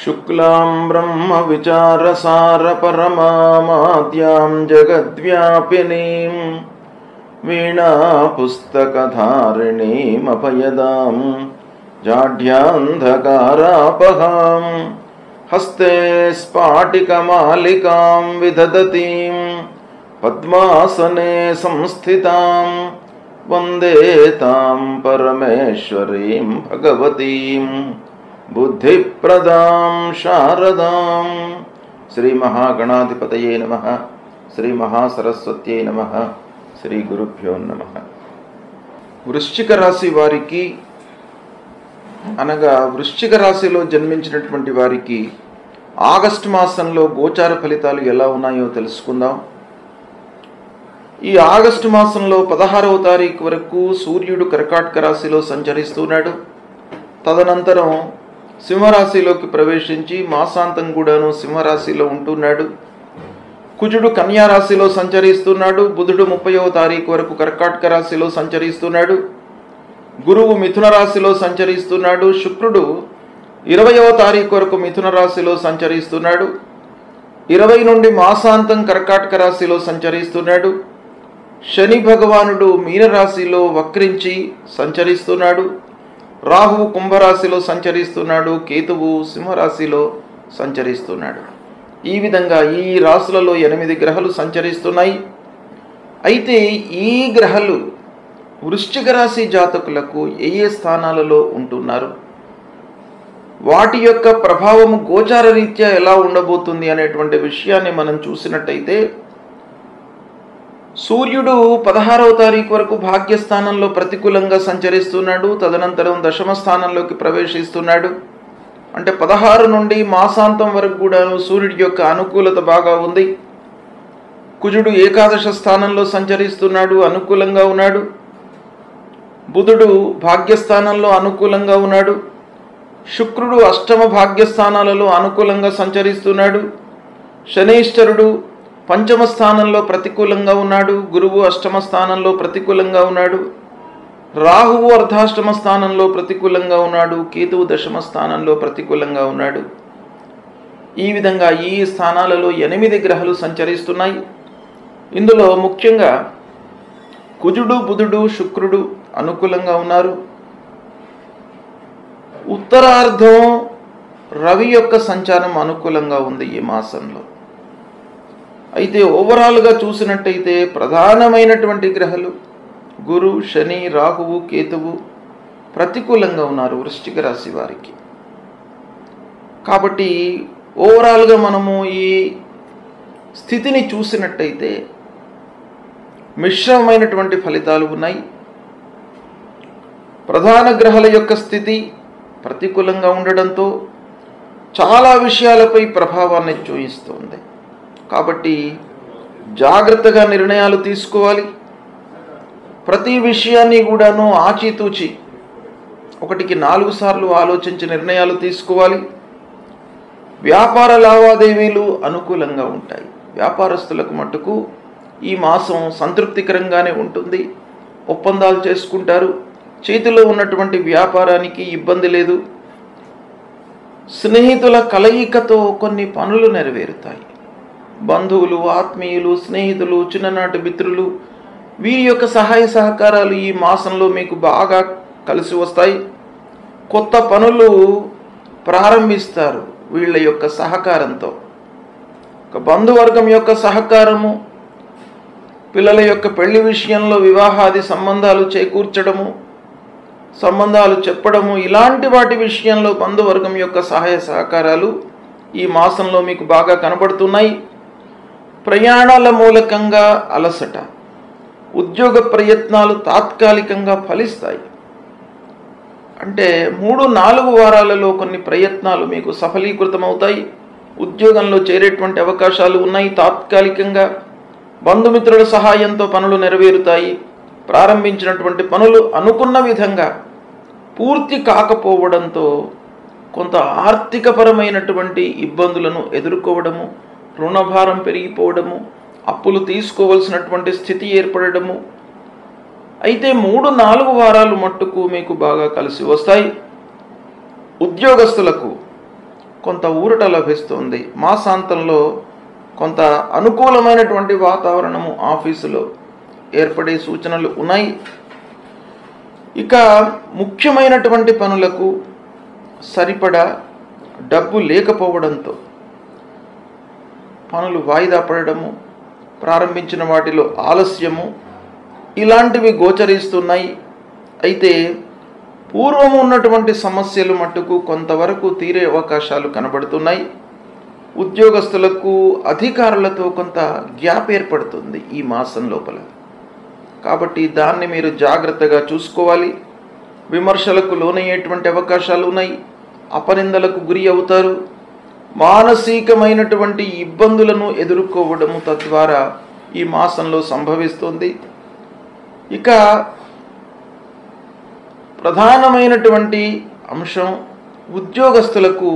शुक्लां ब्रह्मविचारसारपरमामाद्यां जगद्व्यापिनीं वीणापुस्तकधारिणीमभयदां जाढ्यान्धकारापहां हस्ते स्फाटिकमालिकां विदधतीं पद्मासने संस्थितां वन्दे तां परमेश्वरीं भगवतीं बुद्धिप्रदां शारदां। श्री महागणाधिपतये नमः। श्री महासरस्वत्यै नमः। శ్రీ గురుభ్యో నమః. వృశ్చిక రాశి వారికి అనగా వృశ్చిక రాశిలో జన్మించినటువంటి వారికి ఆగస్టు మాసంలో గోచార ఫలితాలు ఎలా ఉన్నాయో తెలుసుకుందాం. ఈ ఆగస్టు మాసంలో 16వ తారీఖు వరకు సూర్యుడు కర్కాటక రాశిలో సంచరిస్తున్నాడు. తదనంతరం సింహరాశిలోకి ప్రవేశించి మాసాంతం కూడాను సింహరాశిలో ఉంటున్నాడు. కుజుడు కన్యా రాశిలో సంచరిస్తున్నాడు. బుధుడు 30వ తారీఖు వరకు కర్కాటక రాశిలో సంచరిస్తున్నాడు. గురువు మిథున రాశిలో సంచరిస్తున్నాడు. శుక్రుడు 20వ తారీఖు వరకు మిథున రాశిలో సంచరిస్తున్నాడు. 20 నుండి మాసాంతం కర్కాటక రాశిలో సంచరిస్తున్నాడు. శని భగవానుడు మీనరాశిలో వక్రించి సంచరిస్తున్నాడు. రాహువు కుంభరాశిలో సంచరిస్తున్నాడు. కేతువు సింహరాశిలో సంచరిస్తున్నాడు. ఈ విధంగా ఈ రాశులలో 8 గ్రహాలు సంచరిస్తున్నాయి. అయితే ఈ గ్రహాలు వృశ్చిక రాశి జాతకులకు ఏ స్థానాలలో ఉంటున్నారు, వాటి యొక్క ప్రభావము గోచార రీత్యా ఎలా ఉండబోతుంది అనేటువంటి విషయాన్ని మనం చూసినట్టయితే, సూర్యుడు 16వ తారీఖు వరకు భాగ్యస్థానంలో ప్రతికూలంగా సంచరిస్తున్నాడు. తదనంతరం దశమ స్థానంలోకి ప్రవేశిస్తున్నాడు. అంటే 16 నుండి మాసాంతం వరకు కూడాను సూర్యుడి యొక్క అనుకూలత బాగా ఉంది. కుజుడు ఏకాదశ స్థానంలో సంచరిస్తున్నాడు, అనుకూలంగా ఉన్నాడు. బుధుడు భాగ్యస్థానంలో అనుకూలంగా ఉన్నాడు. శుక్రుడు అష్టమ భాగ్యస్థానాలలో అనుకూలంగా సంచరిస్తున్నాడు. శనైశ్వరుడు పంచమ స్థానంలో ప్రతికూలంగా ఉన్నాడు. గురువు అష్టమ స్థానంలో ప్రతికూలంగా ఉన్నాడు. రాహువు అర్ధాష్టమ స్థానంలో ప్రతికూలంగా ఉన్నాడు. కేతువు దశమ స్థానంలో ప్రతికూలంగా ఉన్నాడు. ఈ విధంగా ఈ స్థానాలలో 8 గ్రహాలు సంచరిస్తున్నాయి. ఇందులో ముఖ్యంగా కుజుడు, బుధుడు, శుక్రుడు అనుకూలంగా ఉన్నారు. ఉత్తరార్ధం రవి యొక్క సంచారం అనుకూలంగా ఉంది ఈ మాసంలో. అయితే ఓవరాల్గా చూసినట్టయితే ప్రధానమైనటువంటి గ్రహాలు గురు, శని, రాహువు, కేతువు ప్రతికూలంగా ఉన్నారు వృశ్చిక రాశి వారికి. కాబట్టి ఓవరాల్గా మనము ఈ స్థితిని చూసినట్టయితే మిశ్రమమైనటువంటి ఫలితాలు ఉన్నాయి. ప్రధాన గ్రహాల యొక్క స్థితి ప్రతికూలంగా ఉండడంతో చాలా విషయాలపై ప్రభావాన్ని చూపిస్తుంది. కాబట్టి జాగ్రత్తగా నిర్ణయాలు తీసుకోవాలి. ప్రతి విషయాన్ని కూడాను ఆచితూచి 1కి 4 సార్లు ఆలోచించి నిర్ణయాలు తీసుకోవాలి. వ్యాపార లావాదేవీలు అనుకూలంగా ఉంటాయి. వ్యాపారస్తులకు మట్టుకు ఈ మాసం సంతృప్తికరంగానే ఉంటుంది. ఒప్పందాలు చేసుకుంటారు. చేతిలో ఉన్నటువంటి వ్యాపారానికి ఇబ్బంది లేదు. స్నేహితుల కలయికతో కొన్ని పనులు నెరవేరుతాయి. బంధువులు, ఆత్మీయులు, స్నేహితులు, చిన్ననాటి మిత్రులు వీరి యొక్క సహాయ సహకారాలు ఈ మాసంలో మీకు బాగా కలిసి వస్తాయి. కొత్త పనులు ప్రారంభిస్తారు వీళ్ళ యొక్క సహకారంతో. బంధువర్గం యొక్క సహకారము, పిల్లల యొక్క పెళ్లి విషయంలో వివాహాది సంబంధాలు చేకూర్చడము, సంబంధాలు చెప్పడము, ఇలాంటి వాటి విషయంలో బంధువర్గం యొక్క సహాయ సహకారాలు ఈ మాసంలో మీకు బాగా కనబడుతున్నాయి. ప్రయాణాల మూలకంగా అలసట, ఉద్యోగ ప్రయత్నాలు తాత్కాలికంగా ఫలిస్తాయి. అంటే 3-4 వారాలలో కొన్ని ప్రయత్నాలు మీకు సఫలీకృతమవుతాయి. ఉద్యోగంలో చేరేటువంటి అవకాశాలు ఉన్నాయి. తాత్కాలికంగా బంధుమిత్రుల సహాయంతో పనులు నెరవేరుతాయి. ప్రారంభించినటువంటి పనులు అనుకున్న విధంగా పూర్తి కాకపోవడంతో కొంత ఆర్థికపరమైనటువంటి ఇబ్బందులను ఎదుర్కోవడము, రుణభారం పెరిగిపోవడము, అప్పులు తీసుకోవాల్సినటువంటి స్థితి ఏర్పడము. అయితే 3-4 వారాలు మట్టుకు మీకు బాగా కలిసి వస్తాయి. ఉద్యోగస్తులకు కొంత ఊరట లభిస్తుంది. మాసాంతంలో కొంత అనుకూలమైనటువంటి వాతావరణము ఆఫీసులో ఏర్పడే సూచనలు ఉన్నాయి. ఇక ముఖ్యమైనటువంటి పనులకు సరిపడా డబ్బు లేకపోవడంతో పనులు వాయిదా పడడము, ప్రారంభించిన వాటిలో ఆలస్యము ఇలాంటివి గోచరిస్తున్నాయి. అయితే పూర్వం ఉన్నటువంటి సమస్యలు మట్టుకు కొంతవరకు తీరే అవకాశాలు కనబడుతున్నాయి. ఉద్యోగస్తులకు అధికారులతో కొంత గ్యాప్ ఏర్పడుతుంది ఈ మాసం లోపల. కాబట్టి దాన్ని మీరు జాగ్రత్తగా చూసుకోవాలి. విమర్శలకు లోనయ్యేటువంటి అవకాశాలు ఉన్నాయి. అపనిందలకు గురి అవుతారు. మానసికమైనటువంటి ఇబ్బందులను ఎదుర్కోవడము తద్వారా ఈ మాసంలో సంభవిస్తుంది. ఇక ప్రధానమైనటువంటి అంశం, ఉద్యోగస్తులకు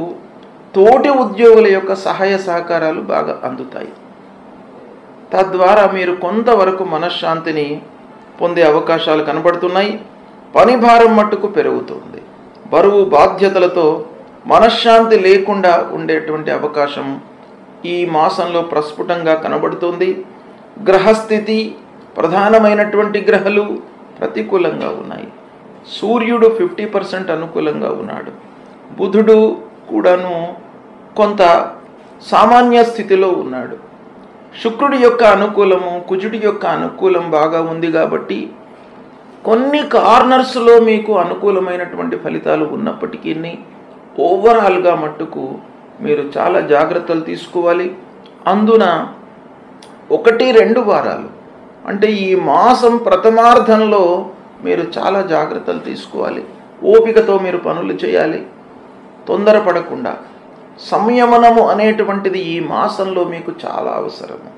తోటి ఉద్యోగుల యొక్క సహాయ సహకారాలు బాగా అందుతాయి. తద్వారా మీరు కొంతవరకు మనశ్శాంతిని పొందే అవకాశాలు కనబడుతున్నాయి. పని భారం మట్టుకు పెరుగుతుంది. బరువు బాధ్యతలతో మనశ్శాంతి లేకుండా ఉండేటువంటి అవకాశం ఈ మాసంలో ప్రస్ఫుటంగా కనబడుతుంది. గ్రహస్థితి, ప్రధానమైనటువంటి గ్రహాలు ప్రతికూలంగా ఉన్నాయి. సూర్యుడు 50% అనుకూలంగా ఉన్నాడు. బుధుడు కూడాను కొంత సామాన్య స్థితిలో ఉన్నాడు. శుక్రుడి యొక్క అనుకూలము, కుజుడి యొక్క అనుకూలం బాగా ఉంది. కాబట్టి కొన్ని కార్నర్స్లో మీకు అనుకూలమైనటువంటి ఫలితాలు ఉన్నప్పటికీ ఓవరాల్గా మట్టుకు మీరు చాలా జాగ్రత్తలు తీసుకోవాలి. అందున 1-2 వారాలు అంటే ఈ మాసం ప్రథమార్థంలో మీరు చాలా జాగ్రత్తలు తీసుకోవాలి. ఓపికతో మీరు పనులు చేయాలి. తొందరపడకుండా సంయమనము అనేటువంటిది ఈ మాసంలో మీకు చాలా అవసరము.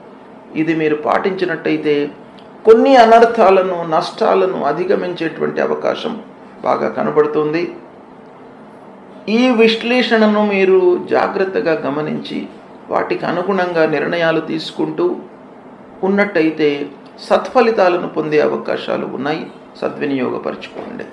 ఇది మీరు పాటించినట్టయితే కొన్ని అనర్థాలను, నష్టాలను అధిగమించేటువంటి అవకాశం బాగా కనబడుతుంది. ఈ విశ్లేషణను మీరు జాగ్రత్తగా గమనించి వాటికి అనుగుణంగా నిర్ణయాలు తీసుకుంటూ ఉన్నట్టయితే సత్ఫలితాలను పొందే అవకాశాలు ఉన్నాయి. సద్వినియోగపరచుకోండి.